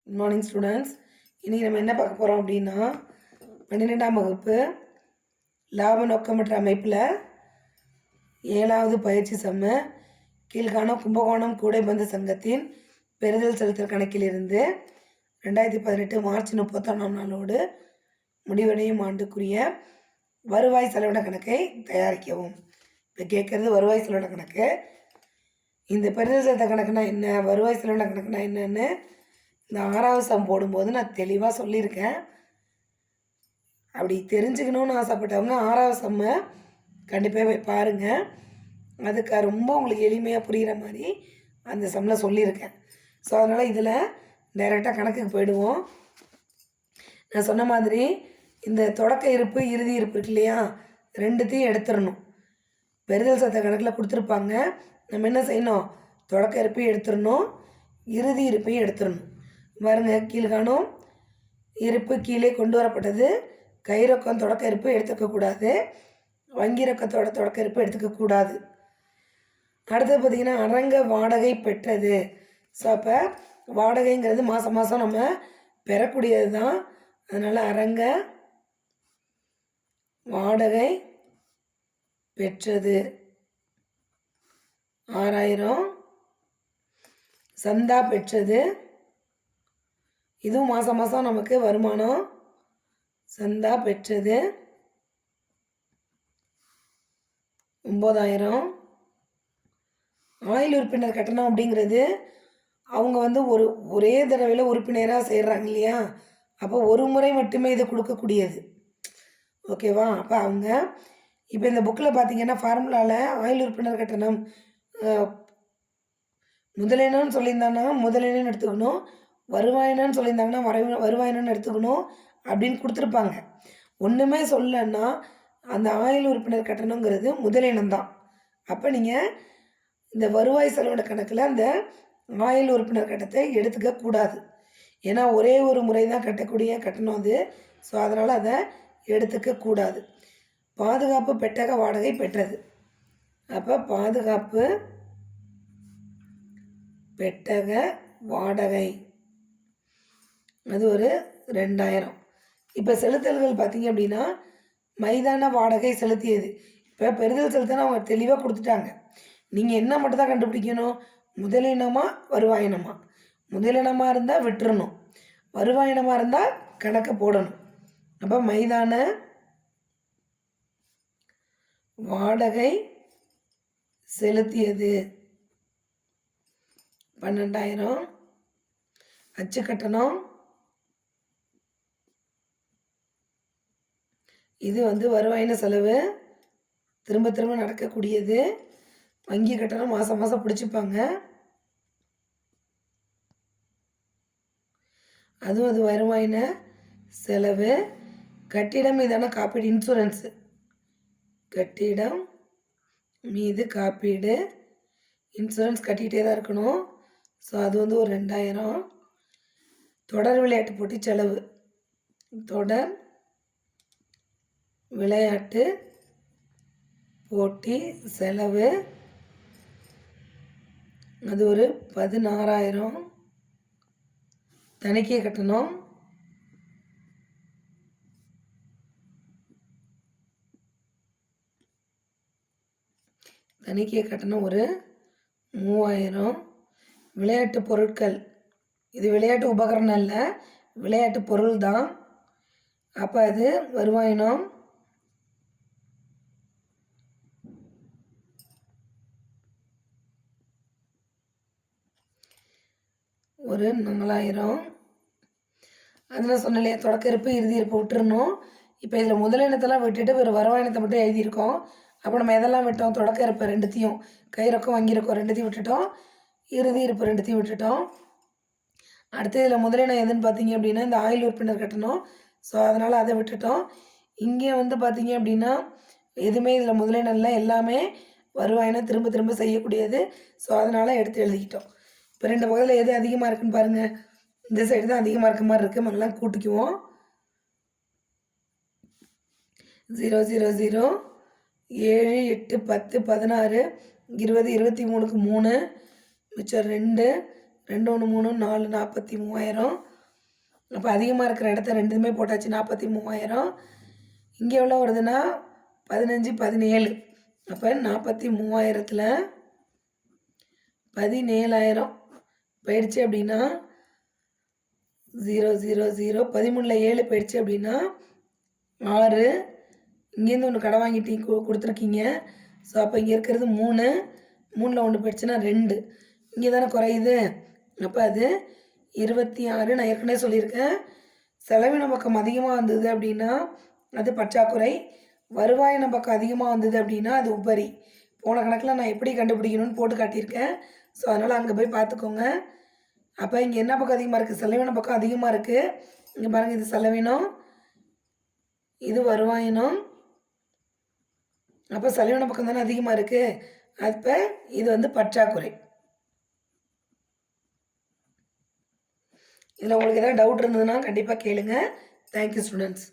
Good morning students. இன்றைக்கி நம்ம என்ன பார்க்க போகிறோம் அப்படின்னா 12ஆம் வகுப்பு லாப நோக்கமற்ற அமைப்பில் 7வது பயிற்சி செம்ம கீழ்காணும் கும்பகோணம் கூடைப்பந்து சங்கத்தின் பெறுதல் செலுத்தல் கணக்கிலிருந்து 2018 மார்ச் 31ஆம் நாளோடு முடிவடையும் ஆண்டுக்குரிய வருவாய் செலவின கணக்கை தயாரிக்கவும். இப்போ கேட்குறது வருவாய் செலவின கணக்கு. இந்த பெறுதல் செலுத்தல் கணக்குனா என்ன, வருவாய் செலவின கணக்குனா என்னன்னு இந்த 6வது சம் போடும்போது நான் தெளிவாக சொல்லியிருக்கேன். அப்படி தெரிஞ்சுக்கணுன்னு ஆசைப்பட்டவங்க 6வது சம்மை கண்டிப்பாக பாருங்கள். அதுக்கு ரொம்ப உங்களுக்கு எளிமையாக புரிகிற மாதிரி அந்த சம்மில் சொல்லியிருக்கேன். ஸோ அதனால் இதில் டைரெக்டாக கணக்குக்கு போயிடுவோம். நான் சொன்ன மாதிரி இந்த தொடக்க இருப்பு இறுதி இருப்பு இருக்கு இல்லையா, ரெண்டுத்தையும் எடுத்துடணும். பெறுதல் சத்த கணக்கில் கொடுத்துருப்பாங்க. நம்ம என்ன செய்யணும், தொடக்க இருப்பையும் எடுத்துடணும், இறுதி இருப்பையும் எடுத்துடணும். பாருங்க, கீழ்காணும் இருப்பு கீழே கொண்டு வரப்பட்டது. கை ரொக்கம் தொடக்க இருப்பு எடுத்துக்கக்கூடாது, வங்கி ரொக்கத்தோட தொடக்க இருப்பு எடுத்துக்கக்கூடாது. அடுத்தது பார்த்திங்கன்னா அரங்க வாடகை பெற்றது. ஸோ அப்போ வாடகைங்கிறது மாதம் மாதம் நம்ம பெறக்கூடியது தான். அதனால் அரங்க வாடகை பெற்றது 6000. சந்தா பெற்றது, இதுவும் மாதம் மாதம் நமக்கு வருமானம். சந்தா பெற்றது 9000. ஆயுள் உறுப்பினர் கட்டணம் அப்படிங்கிறது அவங்க ஒரே தடவையில் உறுப்பினராக சேர்றாங்க இல்லையா, அப்போ ஒரு முறை மட்டுமே இதை கொடுக்கக்கூடியது. ஓகேவா? அப்போ அவங்க இப்போ இந்த புக்கில் பார்த்தீங்கன்னா ஃபார்முலாவில் ஆயுள் உறுப்பினர் கட்டணம் முதலினன்னு சொல்லியிருந்தாங்கன்னா முதலினன்னு எடுத்துக்கணும், வருவாயினன்னு சொல்லியிருந்தாங்கன்னா வருவாயினன்னு எடுத்துக்கணும் அப்படின்னு கொடுத்துருப்பாங்க. ஒன்றுமே சொல்லலைன்னா அந்த ஆயுள் உறுப்பினர் கட்டணங்கிறது முதலினம் தான். அப்போ நீங்கள் இந்த வருவாய் செலவின கணக்கில் அந்த ஆயுள் உறுப்பினர் கட்டணத்தை எடுத்துக்கக்கூடாது. ஏன்னா ஒரே ஒரு முறை தான் கட்டக்கூடிய கட்டணம் அது. ஸோ அதனால் அதை எடுத்துக்கக்கூடாது. பாதுகாப்பு பெட்டக வாடகை பெற்றது. அப்போ பாதுகாப்பு பெட்டக வாடகை அது ஒரு 2000. இப்போ செலுத்தல்கள் பார்த்தீங்க அப்படின்னா மைதான வாடகை செலுத்தியது. இப்போ பெறுதல் செலுத்தினா அவங்க தெளிவாக கொடுத்துட்டாங்க. நீங்கள் என்ன மட்டும் தான் கண்டுபிடிக்கணும், முதலினமா வருவாயினமா. முதலினமாக இருந்தால் விட்டுறணும், வருவாயினமாக இருந்தால் கணக்கு போடணும். அப்போ மைதான வாடகை செலுத்தியது 12,000. அச்சு கட்டணம் இது வருவாயின செலவு, திரும்ப திரும்ப நடக்கக்கூடியது. வங்கி கட்டணம் மாதம் மாதம் பிடிச்சிப்பாங்க, அதுவும் அது வருவாயின செலவு. கட்டிடம் மீதான காப்பீடு இன்சூரன்ஸு, கட்டிடம் மீது காப்பீடு இன்சூரன்ஸ் கட்டிகிட்டே தான் இருக்கணும். ஸோ அது ஒரு 2000. தொடர் விளையாட்டு போட்டி செலவு, தொடர் விளையாட்டு போட்டி செலவு அது ஒரு 16,000. தணிக்கை கட்டணம் ஒரு 3000. விளையாட்டு பொருட்கள், இது விளையாட்டு உபகரணம் இல்லை, விளையாட்டு பொருள் தான். அப்போ அது வருவாயினம் ஒரு 4000. அதில் சொன்ன இல்லையா, தொடக்க இருப்பு இறுதி இருப்பு விட்டுறணும். இப்போ இதில் முதலினத்தெல்லாம் விட்டுட்டு ஒரு வருவாயினத்தை மட்டும் எழுதியிருக்கோம். அப்போ நம்ம எதெல்லாம் விட்டோம், தொடக்க இருப்பு ரெண்டுத்தையும், கை ரொக்கம் வங்கி ரொக்கம் ரெண்டுத்தையும் விட்டுட்டோம், இறுதி இருப்பு ரெண்டுத்தையும் விட்டுட்டோம். அடுத்து இதில் முதலினம் எதுன்னு பார்த்தீங்க அப்படின்னா இந்த ஆயுள் உறுப்பினர் கட்டணம். ஸோ அதனால் அதை விட்டுட்டோம். இங்கே பார்த்தீங்க அப்படின்னா எதுவுமே இதில் முதலினம் இல்லை, எல்லாமே வருவாயினம் திரும்ப திரும்ப செய்யக்கூடியது. ஸோ அதனால் எடுத்து எழுதிக்கிட்டோம். இப்போ 2 பகுதியில் எது அதிகமாக இருக்குன்னு பாருங்கள். இந்த சைடு தான் அதிகமாக இருக்க மாதிரி இருக்குது. முதல்ல கூட்டிக்குவோம். 0 0 0 7 8 10 16 20 23க்கு 3 மிச்சம் 2 2 1 3 4 43,000. அப்போ அதிகமாக இருக்கிற இடத்த ரெண்டுமே போட்டாச்சு. 43,000. இங்கே எவ்வளோ வருதுன்னா 15, 17. அப்போ 43,000த்தில் 17,000 போயிடுச்சு அப்படின்னா 0, 0, 0. 13ல் 7 போயிடுச்சு அப்படின்னா 6. இங்கேருந்து ஒன்று கடை வாங்கிட்டு கொடுத்துருக்கீங்க. ஸோ அப்போ இங்கே இருக்கிறது 3. 3ல் 1 போயிடுச்சுன்னா 2. இங்கே தானே குறையுது. அப்போ அது 26. நான் ஏற்கனவே சொல்லியிருக்கேன், செலவின பக்கம் அதிகமாக வந்தது அப்படின்னா அது பற்றாக்குறை, வருவாயின பக்கம் அதிகமாக வந்தது அப்படின்னா அது உபரி. போன கணக்கில் நான் எப்படி கண்டுபிடிக்கணும்னு போட்டு காட்டியிருக்கேன். ஸோ அதனால் அங்கே போய் பார்த்துக்கோங்க. அப்போ இங்கே என்ன பக்கம் அதிகமாக இருக்குது? செலவின பக்கம் அதிகமாக இருக்குது. இங்கே பாருங்கள், இது செலவினம், இது வருவாயினம். அப்போ செலவின பக்கம் தானே அதிகமாக இருக்குது. அப்போ இது வந்து பற்றாக்குறை. இதில் உங்களுக்கு ஏதாவது டவுட் இருந்ததுன்னா கண்டிப்பாக கேளுங்க. Thank you students.